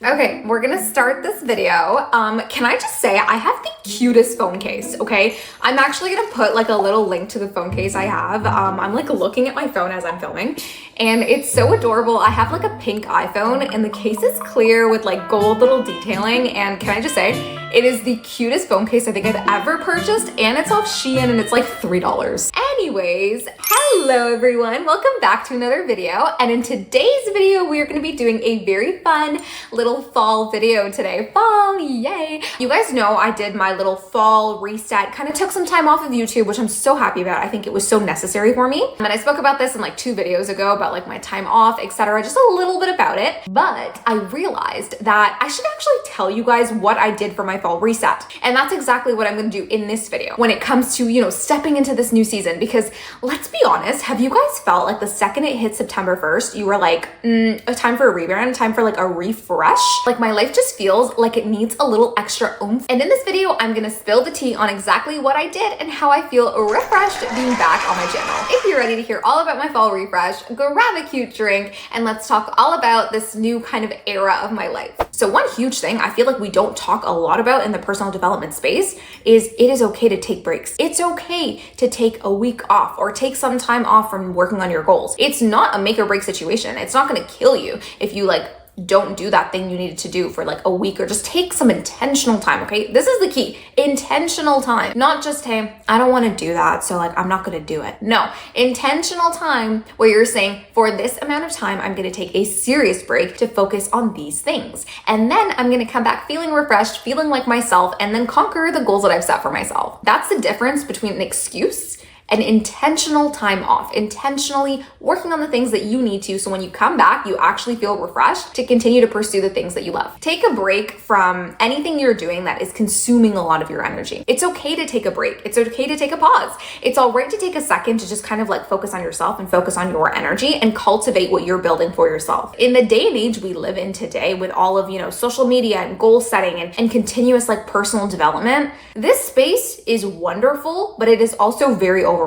Okay, we're gonna start this video. Can I just say I have the cutest phone case, okay? I'm actually gonna put like a little link to the phone case I have. I'm like looking at my phone as I'm filming and it's so adorable. I have like a pink iPhone and the case is clear with like gold little detailing, and can I just say, it is the cutest phone case I think I've ever purchased, and it's off Shein and it's like $3. Anyways, hello everyone, welcome back to another video. And in today's video, we are gonna be doing a very fun little fall video today. Fall, yay. You guys know I did my little fall reset, kind of took some time off of YouTube, which I'm so happy about. I think it was so necessary for me. And I spoke about this in like 2 videos ago about like my time off, etc. Just a little bit about it. But I realized that I should actually tell you guys what I did for my fall reset. And that's exactly what I'm gonna do in this video when it comes to, you know, stepping into this new season. Because let's be honest, have you guys felt like the second it hit September 1st, you were like, a time for a rebrand, time for like a refresh? Like my life just feels like it needs a little extra oomph. And in this video, I'm gonna spill the tea on exactly what I did and how I feel refreshed being back on my channel. If you're ready to hear all about my fall refresh, grab a cute drink and let's talk all about this new kind of era of my life. So one huge thing I feel like we don't talk a lot about in the personal development space is it is okay to take breaks. It's okay to take a week off or take some time off from working on your goals. It's not a make or break situation. It's not gonna kill you if you like don't do that thing you needed to do for like a week, or just take some intentional time, okay? This is the key, intentional time. Not just, hey, I don't wanna do that, so like I'm not gonna do it. No, intentional time where you're saying, for this amount of time, I'm gonna take a serious break to focus on these things. And then I'm gonna come back feeling refreshed, feeling like myself, and then conquer the goals that I've set for myself. That's the difference between an excuse and intentional time off, intentionally working on the things that you need to, so when you come back, you actually feel refreshed to continue to pursue the things that you love. Take a break from anything you're doing that is consuming a lot of your energy. It's okay to take a break. It's okay to take a pause. It's all right to take a second to just kind of like focus on yourself and focus on your energy and cultivate what you're building for yourself. In the day and age we live in today, with all of, you know, social media and goal setting and continuous like personal development, this space is wonderful, but it is also very overwhelming.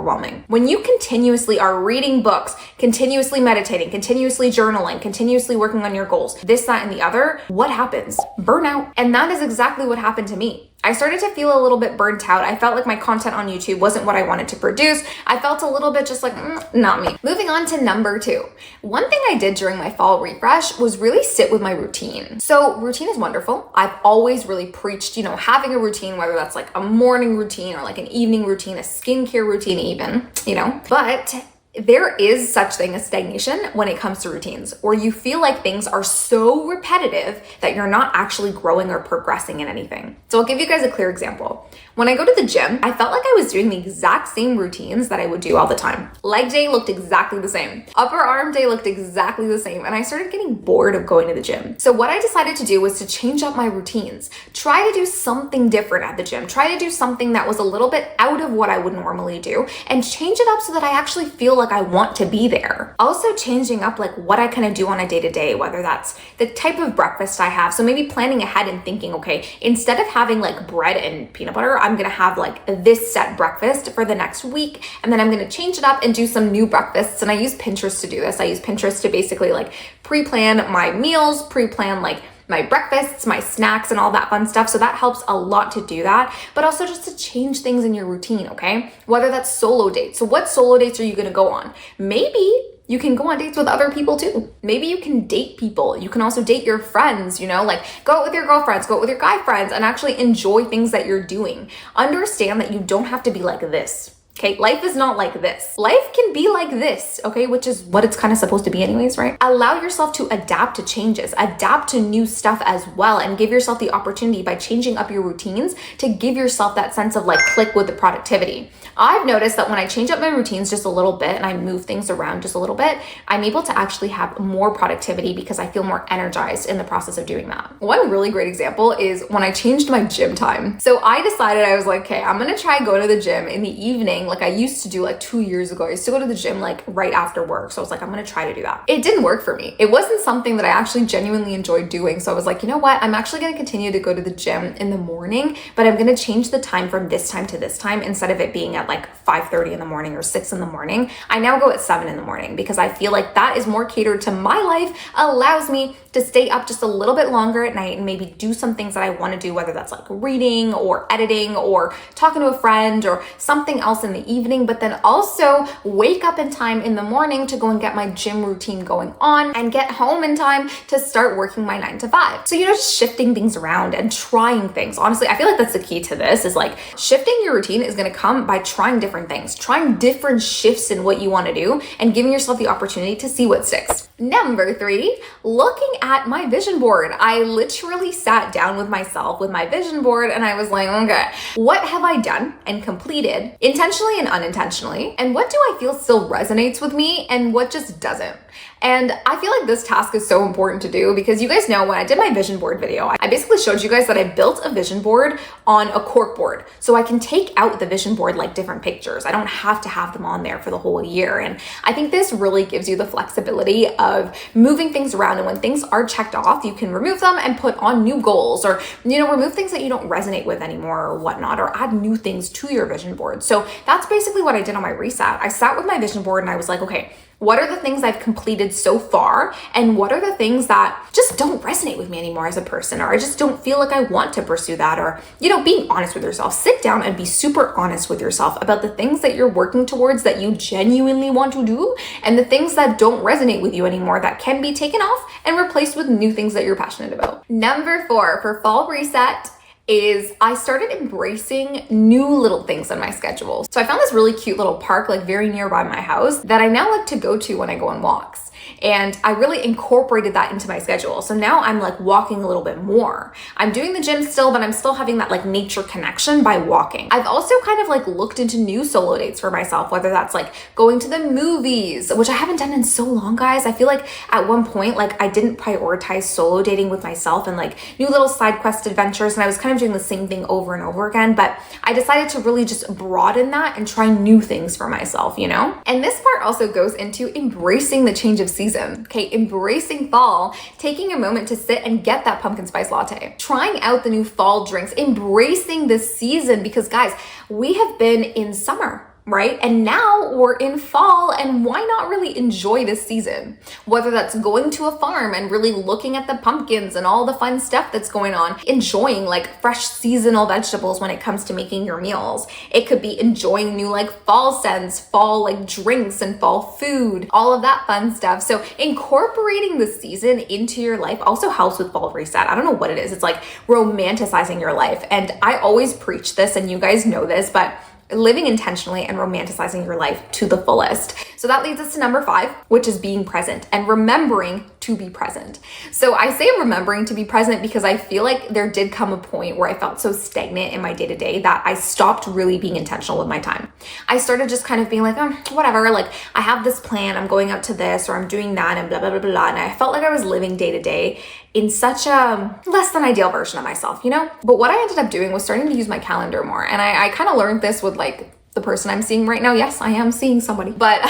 When you continuously are reading books, continuously meditating, continuously journaling, continuously working on your goals, this, that, and the other, what happens? Burnout. And that is exactly what happened to me. I started to feel a little bit burnt out. I felt like my content on YouTube wasn't what I wanted to produce. I felt a little bit just like, not me. Moving on to number 2. One thing I did during my fall refresh was really sit with my routine. So routine is wonderful. I've always really preached, you know, having a routine, whether that's like a morning routine or like an evening routine, a skincare routine even, you know, but there is such thing as stagnation when it comes to routines, where you feel like things are so repetitive that you're not actually growing or progressing in anything. So I'll give you guys a clear example. When I go to the gym, I felt like I was doing the exact same routines that I would do all the time. Leg day looked exactly the same. Upper arm day looked exactly the same. And I started getting bored of going to the gym. So what I decided to do was to change up my routines. Try to do something different at the gym. Try to do something that was a little bit out of what I would normally do and change it up so that I actually feel like I want to be there. Also changing up like what I kind of do on a day-to-day, whether that's the type of breakfast I have. So maybe planning ahead and thinking, okay, instead of having like bread and peanut butter, I'm gonna have like this set breakfast for the next week, and then I'm gonna change it up and do some new breakfasts. And I use Pinterest to do this. I use Pinterest to basically like pre-plan my meals, pre-plan like my breakfasts, my snacks, and all that fun stuff. So that helps a lot to do that, but also just to change things in your routine, okay? Whether that's solo dates. So what solo dates are you gonna go on? Maybe you can go on dates with other people too. Maybe you can date people. You can also date your friends, you know, like go out with your girlfriends, go out with your guy friends, and actually enjoy things that you're doing. Understand that you don't have to be like this. Okay, life is not like this. Life can be like this, okay, which is what it's kind of supposed to be anyways, right? Allow yourself to adapt to changes, adapt to new stuff as well, and give yourself the opportunity by changing up your routines to give yourself that sense of like click with the productivity. I've noticed that when I change up my routines just a little bit and I move things around just a little bit, I'm able to actually have more productivity because I feel more energized in the process of doing that. One really great example is when I changed my gym time. So I decided, I was like, okay, I'm gonna try going to the gym in the evening morning, like I used to do like 2 years ago. I used to go to the gym like right after work. So I was like, I'm gonna try to do that. It didn't work for me. It wasn't something that I actually genuinely enjoyed doing. So I was like, you know what? I'm actually gonna continue to go to the gym in the morning, but I'm gonna change the time from this time to this time instead of it being at like 5:30 in the morning or 6 in the morning. I now go at 7 in the morning because I feel like that is more catered to my life, allows me to stay up just a little bit longer at night and maybe do some things that I want to do, whether that's like reading or editing or talking to a friend or something else in the evening, but then also wake up in time in the morning to go and get my gym routine going on and get home in time to start working my 9 to 5. So, just shifting things around and trying things. Honestly, I feel like that's the key to this, is like shifting your routine is going to come by trying different things, trying different shifts in what you want to do and giving yourself the opportunity to see what sticks. Number 3, looking at my vision board. I literally sat down with myself with my vision board and I was like, okay, what have I done and completed intentionally and unintentionally? And what do I feel still resonates with me and what just doesn't? And I feel like this task is so important to do because you guys know when I did my vision board video, I basically showed you guys that I built a vision board on a cork board. So I can take out the vision board like different pictures. I don't have to have them on there for the whole year. And I think this really gives you the flexibility of moving things around. And when things are checked off, you can remove them and put on new goals or, remove things that you don't resonate with anymore or whatnot, or add new things to your vision board. So that's basically what I did on my reset. I sat with my vision board and I was like, okay, what are the things I've completed so far? And what are the things that just don't resonate with me anymore as a person? Or I just don't feel like I want to pursue that. Or, being honest with yourself. Sit down and be super honest with yourself about the things that you're working towards that you genuinely want to do and the things that don't resonate with you anymore that can be taken off and replaced with new things that you're passionate about. Number 4, for fall reset, is I started embracing new little things in my schedule. So I found this really cute little park like very nearby my house that I now like to go to when I go on walks. And I really incorporated that into my schedule. So now I'm like walking a little bit more. I'm doing the gym still, but I'm still having that like nature connection by walking. I've also kind of like looked into new solo dates for myself, whether that's like going to the movies, which I haven't done in so long, guys. I feel like at one point, like I didn't prioritize solo dating with myself and like new little side quest adventures. And I was kind of doing the same thing over and over again, but I decided to really just broaden that and try new things for myself, And this part also goes into embracing the change of season. Okay, embracing fall, taking a moment to sit and get that pumpkin spice latte, trying out the new fall drinks, embracing this season because guys, we have been in summer, right? And now we're in fall, and why not really enjoy this season? Whether that's going to a farm and really looking at the pumpkins and all the fun stuff that's going on, enjoying like fresh seasonal vegetables when it comes to making your meals. It could be enjoying new like fall scents, fall like drinks and fall food, all of that fun stuff. So incorporating the season into your life also helps with fall reset. I don't know what it is. It's like romanticizing your life. And I always preach this, and you guys know this, but living intentionally and romanticizing your life to the fullest. So that leads us to number 5, which is being present and remembering to be present. So I say remembering to be present because I feel like there did come a point where I felt so stagnant in my day-to-day that I stopped really being intentional with my time. I started just kind of being like, oh, whatever, like I have this plan, I'm going out to this or I'm doing that and blah, blah, blah, blah, blah. And I felt like I was living day-to-day in such a less than ideal version of myself, But what I ended up doing was starting to use my calendar more. And I kind of learned this with like the person I'm seeing right now. Yes, I am seeing somebody, but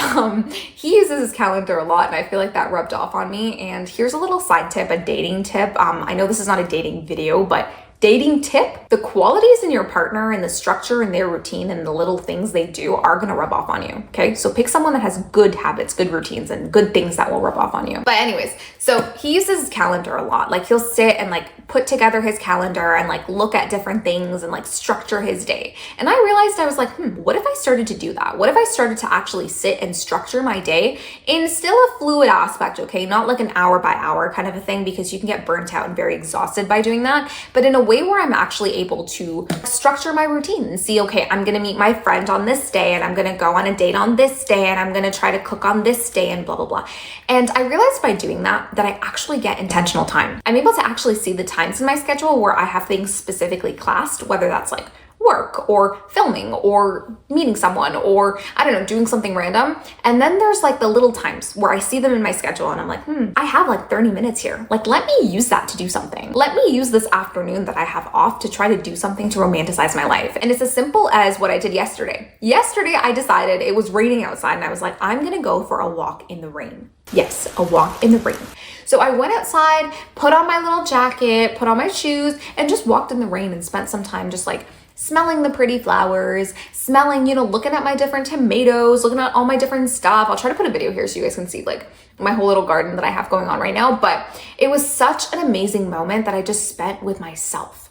he uses his calendar a lot and I feel like that rubbed off on me. And here's a little side tip, a dating tip. I know this is not a dating video, but dating tip, the qualities in your partner and the structure in their routine and the little things they do are going to rub off on you. Okay. So pick someone that has good habits, good routines, and good things that will rub off on you. But anyways, so he uses his calendar a lot. Like he'll sit and like put together his calendar and like look at different things and like structure his day. And I realized I was like, what if I started to do that? What if I started to actually sit and structure my day in still a fluid aspect? Okay. Not like an hour by hour kind of a thing, because you can get burnt out and very exhausted by doing that, but in a way where I'm actually able to structure my routine and see, okay, I'm going to meet my friend on this day and I'm going to go on a date on this day and I'm going to try to cook on this day and blah, blah, blah. And I realized by doing that I actually get intentional time. I'm able to actually see the times in my schedule where I have things specifically classed, whether that's like work or filming or meeting someone or I don't know, doing something random. And then there's like the little times where I see them in my schedule and I'm like, I have like 30 minutes here. Like, let me use that to do something. Let me use this afternoon that I have off to try to do something to romanticize my life. And it's as simple as what I did yesterday. Yesterday, I decided it was raining outside and I was like, I'm gonna go for a walk in the rain. Yes, a walk in the rain. So I went outside, put on my little jacket, put on my shoes, and just walked in the rain and spent some time just like smelling the pretty flowers, smelling, looking at my different tomatoes, looking at all my different stuff. I'll try to put a video here so you guys can see like my whole little garden that I have going on right now. But it was such an amazing moment that I just spent with myself.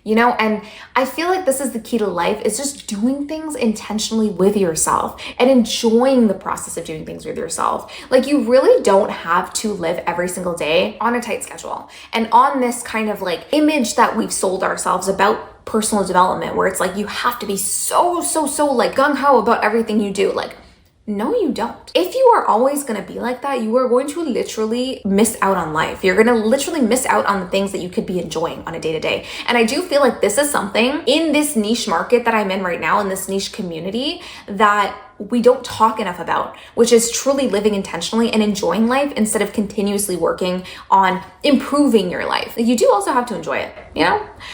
And I feel like this is the key to life, is just doing things intentionally with yourself and enjoying the process of doing things with yourself. Like, you really don't have to live every single day on a tight schedule and on this kind of like image that we've sold ourselves about personal development, where it's like you have to be so like gung-ho about everything you do. Like, no, you don't. If you are always going to be like that, you are going to literally miss out on life. You're going to literally miss out on the things that you could be enjoying on a day-to-day. And I do feel like this is something in this niche market that I'm in right now, in this niche community, that we don't talk enough about, which is truly living intentionally and enjoying life instead of continuously working on improving your life. You do also have to enjoy it,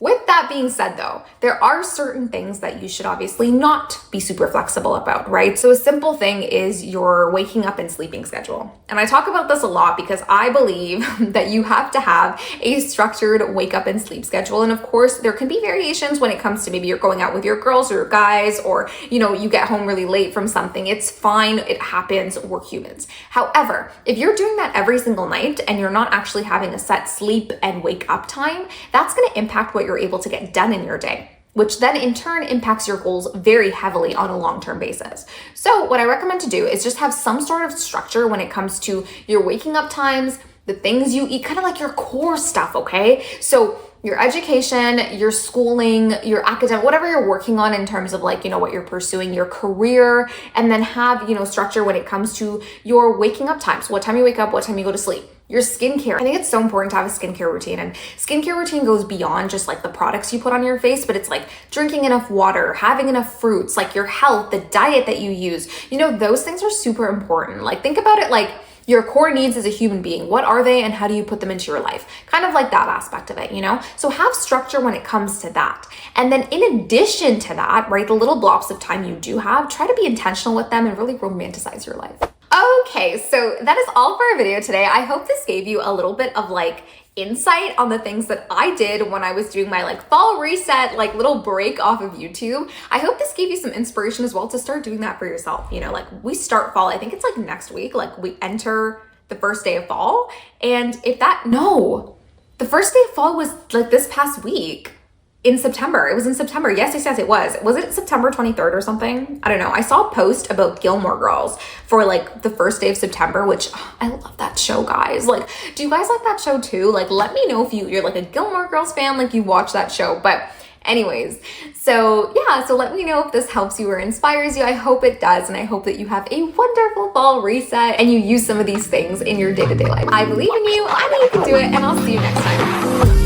With that being said though, there are certain things that you should obviously not be super flexible about, right? So a simple thing is your waking up and sleeping schedule. And I talk about this a lot because I believe that you have to have a structured wake up and sleep schedule. And of course, there can be variations when it comes to maybe you're going out with your girls or your guys, or, you get home really late from something. It's fine. It happens. We're humans. However, if you're doing that every single night and you're not actually having a set sleep and wake up time, that's going to impact what you're able to get done in your day, which then in turn impacts your goals very heavily on a long-term basis. So what I recommend to do is just have some sort of structure when it comes to your waking up times, the things you eat, kind of like your core stuff, okay? So your education, your schooling, your academic, whatever you're working on in terms of like, what you're pursuing, your career, and then have, structure when it comes to your waking up times, what time you wake up, what time you go to sleep. Your skincare. I think it's so important to have a skincare routine, and skincare routine goes beyond just like the products you put on your face, but it's like drinking enough water, having enough fruits, like your health, the diet that you use. Those things are super important. Like, think about it like your core needs as a human being. What are they and how do you put them into your life? Kind of like that aspect of it, So have structure when it comes to that. And then in addition to that, right, the little blocks of time you do have, try to be intentional with them and really romanticize your life. Okay, so that is all for our video today. I hope this gave you a little bit of like insight on the things that I did when I was doing my like fall reset, like little break off of YouTube. I hope this gave you some inspiration as well to start doing that for yourself. Like we start fall, I think it's like next week, like we enter the first day of fall. And the first day of fall was like this past week. In September. It was in September. Yes, it was. Was it September 23rd or something? I don't know. I saw a post about Gilmore Girls for like the first day of September, which I love that show, guys. Like, do you guys like that show too? Like, let me know if you're like a Gilmore Girls fan, like you watch that show. But anyways, so let me know if this helps you or inspires you. I hope it does. And I hope that you have a wonderful fall reset and you use some of these things in your day-to-day life. I believe in you. I know you can do it. And I'll see you next time.